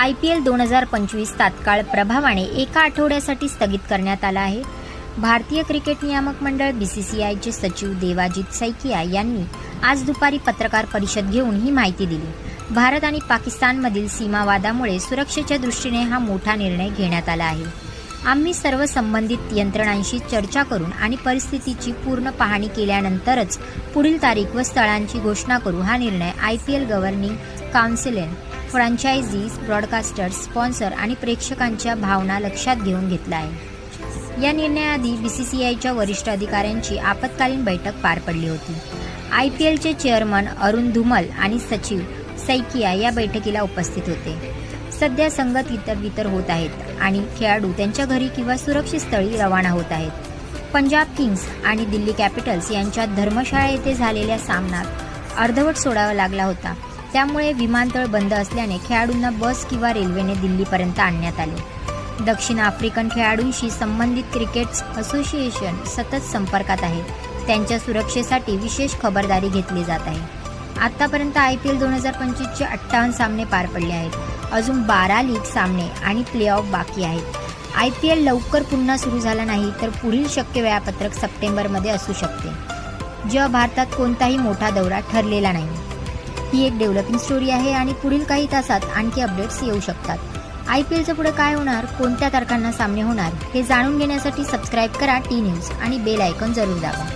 IPL 2025 तात्काळ प्रभावाने एका आठवड्यासाठी स्थगित करण्यात आला आहे. भारतीय क्रिकेट नियामक मंडळ BCCIचे सचिव देवाजीत सैकिया यांनी आज दुपारी पत्रकार परिषद घेऊन ही माहिती दिली. भारत आणि पाकिस्तानमधील सीमावादामुळे सुरक्षेच्या दृष्टीने हा मोठा निर्णय घेण्यात आला आहे. आम्ही सर्व संबंधित यंत्रणांशी चर्चा करून आणि परिस्थितीची पूर्ण पाहणी केल्यानंतरच पुढील तारीख व स्थळांची घोषणा करू. हा निर्णय IPL गव्हर्निंग काउन्सिलने फ्रँचायझीज, ब्रॉडकास्टर्स, स्पॉन्सर आणि प्रेक्षकांच्या भावना लक्षात घेऊन घेतला आहे. या निर्णयाआधी BCCIच्या वरिष्ठ अधिकाऱ्यांची आपत्कालीन बैठक पार पडली होती. IPLचे चेअरमन अरुण धुमल आणि सचिव सैकिया या बैठकीला उपस्थित होते. सध्या संघ तितर होत आहेत आणि खेळाडू त्यांच्या घरी किंवा सुरक्षित स्थळी रवाना होत आहेत. पंजाब किंग्स आणि दिल्ली कॅपिटल्स यांच्यात धर्मशाळा येथे झालेल्या सामन्यात अर्धवट सोडावा लागला होता. त्यामुळे विमानतळ बंद असल्याने खेळाडूंना बस किंवा रेल्वेने दिल्लीपर्यंत आणण्यात आले. दक्षिण आफ्रिकन खेळाडूंशी संबंधित क्रिकेट असोसिएशन सतत संपर्कात आहे. त्यांच्या सुरक्षेसाठी विशेष खबरदारी घेतली जात आहे. आतापर्यंत IPL 2025चे 58 सामने पार पडले आहेत. अजून 12 लीग सामने आणि प्लेऑफ बाकी आहेत. IPL लवकर पुन्हा सुरू झाला नाही तर पुढील शक्य वेळापत्रक सप्टेंबरमध्ये असू शकते, जेव्हा भारतात कोणताही मोठा दौरा ठरलेला नाही. ही एक डेव्हलपिंग स्टोरी आहे आणि पुढील काही तासात आणखी अपडेट्स येऊ शकतात. IPLचं पुढे काय होणार, कोणत्या तारखांना सामने होणार हे जाणून घेण्यासाठी सबस्क्राईब करा T न्यूज आणि बेल आयकॉन जरूर दाबा.